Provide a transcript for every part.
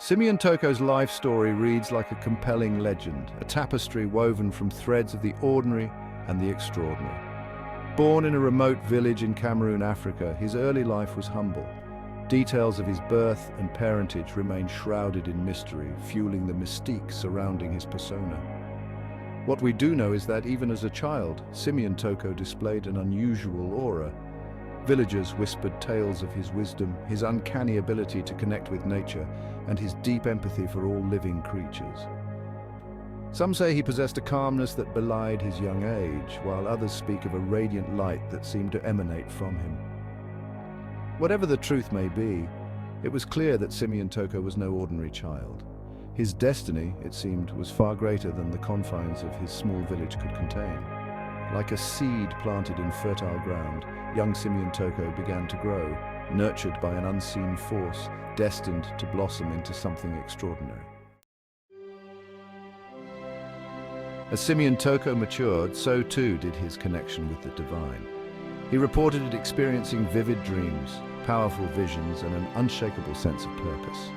Simeon Toko's life story reads like a compelling legend, a tapestry woven from threads of the ordinary and the extraordinary. Born in a remote village in Cameroon, Africa, his early life was humble. Details of his birth and parentage remain shrouded in mystery, fueling the mystique surrounding his persona. What we do know is that even as a child, Simeon Toko displayed an unusual aura. Villagers whispered tales of his wisdom, his uncanny ability to connect with nature, and his deep empathy for all living creatures. Some say he possessed a calmness that belied his young age, while others speak of a radiant light that seemed to emanate from him. Whatever the truth may be, it was clear that Simeon Toko was no ordinary child. His destiny, it seemed, was far greater than the confines of his small village could contain. Like a seed planted in fertile ground, young Simeon Toko began to grow, nurtured by an unseen force, destined to blossom into something extraordinary. As Simeon Toko matured, so too did his connection with the divine. He reported experiencing vivid dreams, powerful visions, and an unshakable sense of purpose.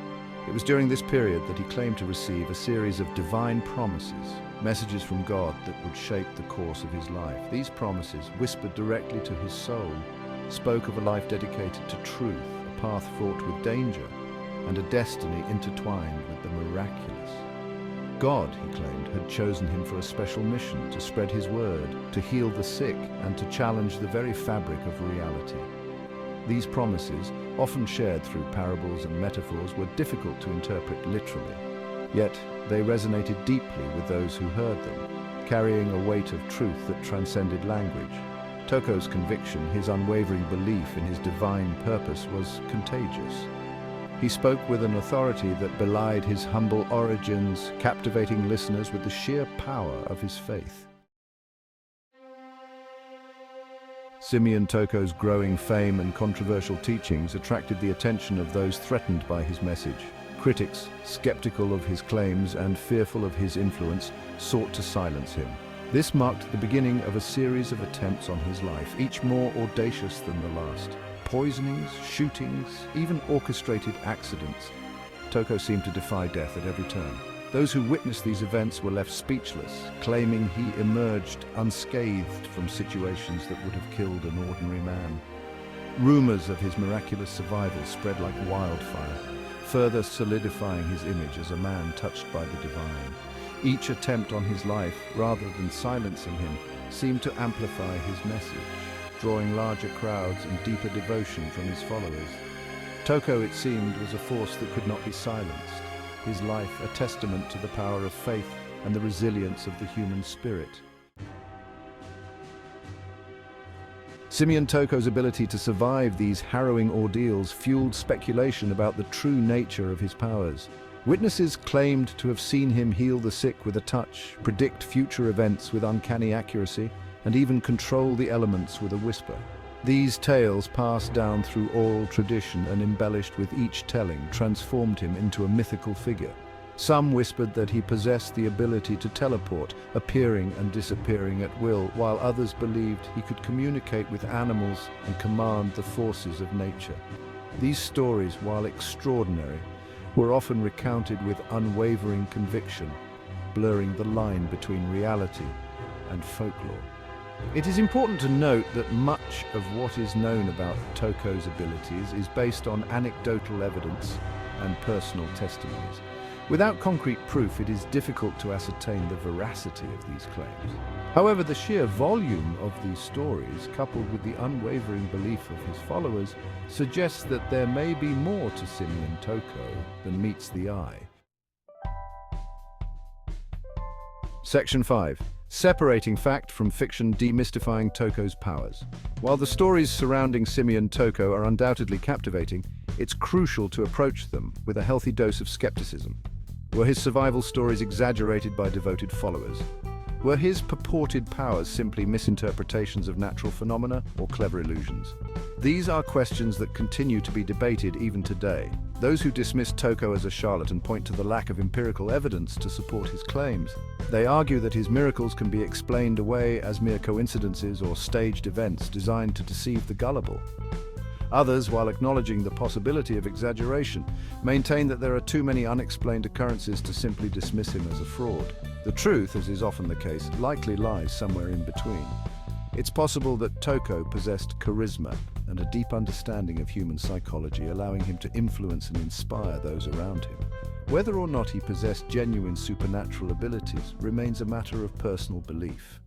It was during this period that he claimed to receive a series of divine promises, messages from God that would shape the course of his life. These promises, whispered directly to his soul, spoke of a life dedicated to truth, a path fraught with danger, and a destiny intertwined with the miraculous. God, he claimed, had chosen him for a special mission, to spread his word, to heal the sick, and to challenge the very fabric of reality. These promises, often shared through parables and metaphors, were difficult to interpret literally. Yet they resonated deeply with those who heard them, carrying a weight of truth that transcended language. Toko's conviction, his unwavering belief in his divine purpose, was contagious. He spoke with an authority that belied his humble origins, captivating listeners with the sheer power of his faith. Simeon Toko's growing fame and controversial teachings attracted the attention of those threatened by his message. Critics, skeptical of his claims and fearful of his influence, sought to silence him. This marked the beginning of a series of attempts on his life, each more audacious than the last. Poisonings, shootings, even orchestrated accidents. Toko seemed to defy death at every turn. Those who witnessed these events were left speechless, claiming he emerged unscathed from situations that would have killed an ordinary man. Rumors of his miraculous survival spread like wildfire, further solidifying his image as a man touched by the divine. Each attempt on his life, rather than silencing him, seemed to amplify his message, drawing larger crowds and deeper devotion from his followers. Toko, it seemed, was a force that could not be silenced, his life a testament to the power of faith and the resilience of the human spirit. Simeon Toko's ability to survive these harrowing ordeals fueled speculation about the true nature of his powers. Witnesses claimed to have seen him heal the sick with a touch, predict future events with uncanny accuracy, and even control the elements with a whisper. These tales, passed down through oral tradition and embellished with each telling, transformed him into a mythical figure. Some whispered that he possessed the ability to teleport, appearing and disappearing at will, while others believed he could communicate with animals and command the forces of nature. These stories, while extraordinary, were often recounted with unwavering conviction, blurring the line between reality and folklore. It is important to note that much of what is known about Toko's abilities is based on anecdotal evidence and personal testimonies. Without concrete proof, it is difficult to ascertain the veracity of these claims. However, the sheer volume of these stories, coupled with the unwavering belief of his followers, suggests that there may be more to Simeon Toko than meets the eye. Section 5. Separating fact from fiction, demystifying Toko's powers. While the stories surrounding Simeon Toko are undoubtedly captivating, it's crucial to approach them with a healthy dose of skepticism. Were his survival stories exaggerated by devoted followers? Were his purported powers simply misinterpretations of natural phenomena or clever illusions? These are questions that continue to be debated even today. Those who dismiss Toko as a charlatan point to the lack of empirical evidence to support his claims. They argue that his miracles can be explained away as mere coincidences or staged events designed to deceive the gullible. Others, while acknowledging the possibility of exaggeration, maintain that there are too many unexplained occurrences to simply dismiss him as a fraud. The truth, as is often the case, likely lies somewhere in between. It's possible that Toko possessed charisma and a deep understanding of human psychology, allowing him to influence and inspire those around him. Whether or not he possessed genuine supernatural abilities remains a matter of personal belief.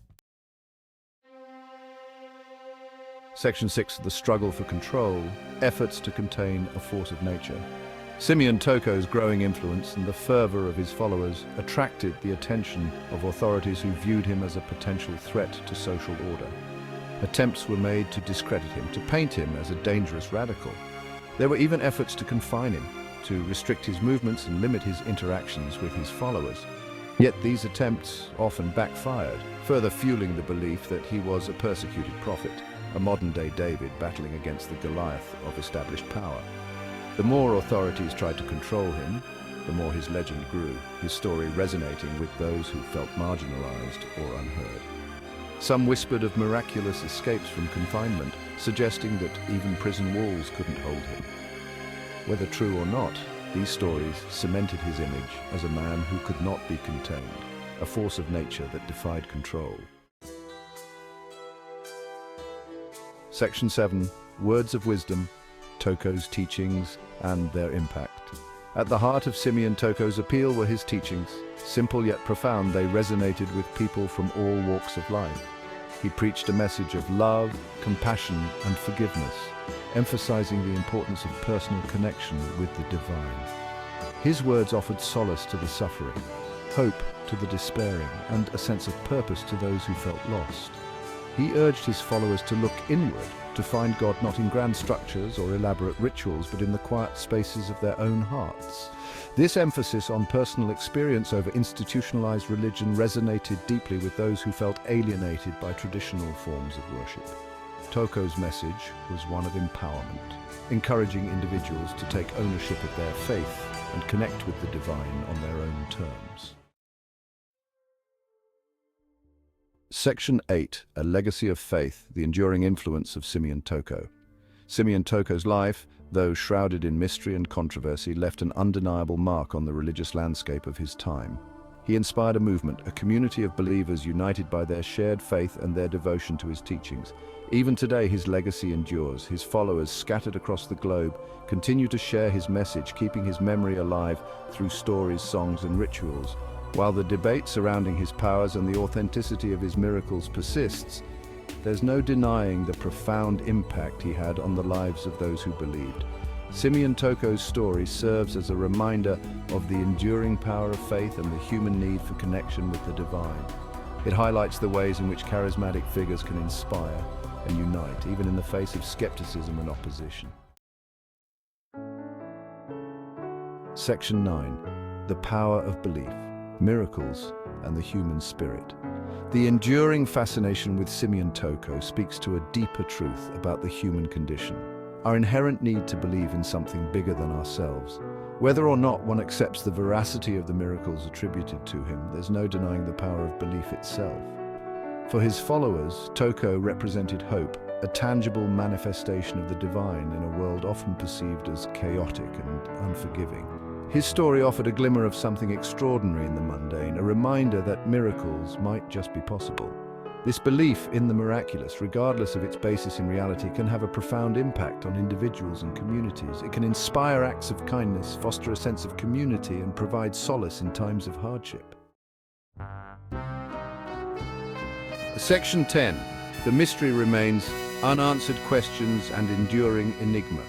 Section 6. The struggle for control, efforts to contain a force of nature. Simeon Toko's growing influence and the fervor of his followers attracted the attention of authorities who viewed him as a potential threat to social order. Attempts were made to discredit him, to paint him as a dangerous radical. There were even efforts to confine him, to restrict his movements and limit his interactions with his followers. Yet these attempts often backfired, further fueling the belief that he was a persecuted prophet, a modern-day David battling against the Goliath of established power. The more authorities tried to control him, the more his legend grew, his story resonating with those who felt marginalized or unheard. Some whispered of miraculous escapes from confinement, suggesting that even prison walls couldn't hold him. Whether true or not, these stories cemented his image as a man who could not be contained, a force of nature that defied control. Section 7. Words of wisdom, Toko's teachings and their impact. At the heart of Simeon Toko's appeal were his teachings. Simple yet profound, they resonated with people from all walks of life. He preached a message of love, compassion, and forgiveness, emphasizing the importance of personal connection with the divine. His words offered solace to the suffering, hope to the despairing, and a sense of purpose to those who felt lost. He urged his followers to look inward, to find God not in grand structures or elaborate rituals, but in the quiet spaces of their own hearts. This emphasis on personal experience over institutionalized religion resonated deeply with those who felt alienated by traditional forms of worship. Toko's message was one of empowerment, encouraging individuals to take ownership of their faith and connect with the divine on their own terms. Section 8. A legacy of faith, the enduring influence of Simeon Toko. Simeon Toko's life, though shrouded in mystery and controversy, left an undeniable mark on the religious landscape of his time. He inspired a movement, a community of believers united by their shared faith and their devotion to his teachings. Even today, his legacy endures. His followers, scattered across the globe, continue to share his message, keeping his memory alive through stories, songs, and rituals. While the debate surrounding his powers and the authenticity of his miracles persists, there's no denying the profound impact he had on the lives of those who believed. Simeon Toko's story serves as a reminder of the enduring power of faith and the human need for connection with the divine. It highlights the ways in which charismatic figures can inspire and unite, even in the face of skepticism and opposition. Section 9. The power of belief, miracles, and the human spirit. The enduring fascination with Simeon Toko speaks to a deeper truth about the human condition, our inherent need to believe in something bigger than ourselves. Whether or not one accepts the veracity of the miracles attributed to him, there's no denying the power of belief itself. For his followers, Toko represented hope, a tangible manifestation of the divine in a world often perceived as chaotic and unforgiving. His story offered a glimmer of something extraordinary in the mundane, a reminder that miracles might just be possible. This belief in the miraculous, regardless of its basis in reality, can have a profound impact on individuals and communities. It can inspire acts of kindness, foster a sense of community, and provide solace in times of hardship. Section 10. The mystery remains, unanswered questions and enduring enigma.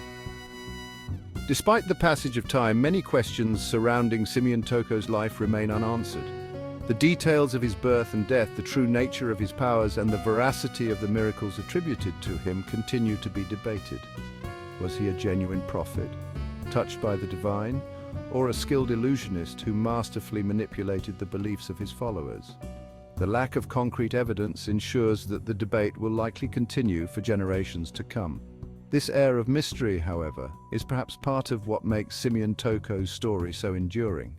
Despite the passage of time, many questions surrounding Simeon Toko's life remain unanswered. The details of his birth and death, the true nature of his powers, and the veracity of the miracles attributed to him continue to be debated. Was he a genuine prophet, touched by the divine, or a skilled illusionist who masterfully manipulated the beliefs of his followers? The lack of concrete evidence ensures that the debate will likely continue for generations to come. This air of mystery, however, is perhaps part of what makes Simeon Toko's story so enduring.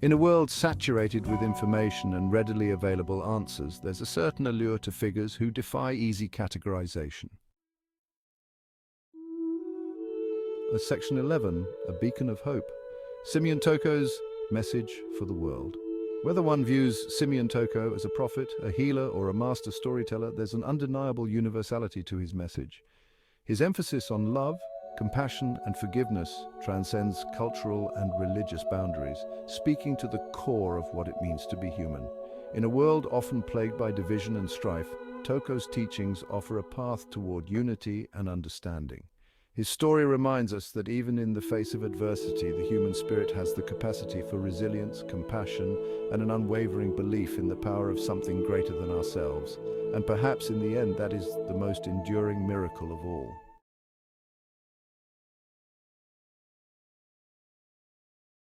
In a world saturated with information and readily available answers, there's a certain allure to figures who defy easy categorization. as Section 11, a beacon of hope. Simeon Toko's message for the world. Whether one views Simeon Toko as a prophet, a healer, or a master storyteller, there's an undeniable universality to his message. His emphasis on love, compassion, and forgiveness transcends cultural and religious boundaries, speaking to the core of what it means to be human. In a world often plagued by division and strife, Toko's teachings offer a path toward unity and understanding. His story reminds us that even in the face of adversity, the human spirit has the capacity for resilience, compassion, and an unwavering belief in the power of something greater than ourselves. And perhaps in the end, that is the most enduring miracle of all.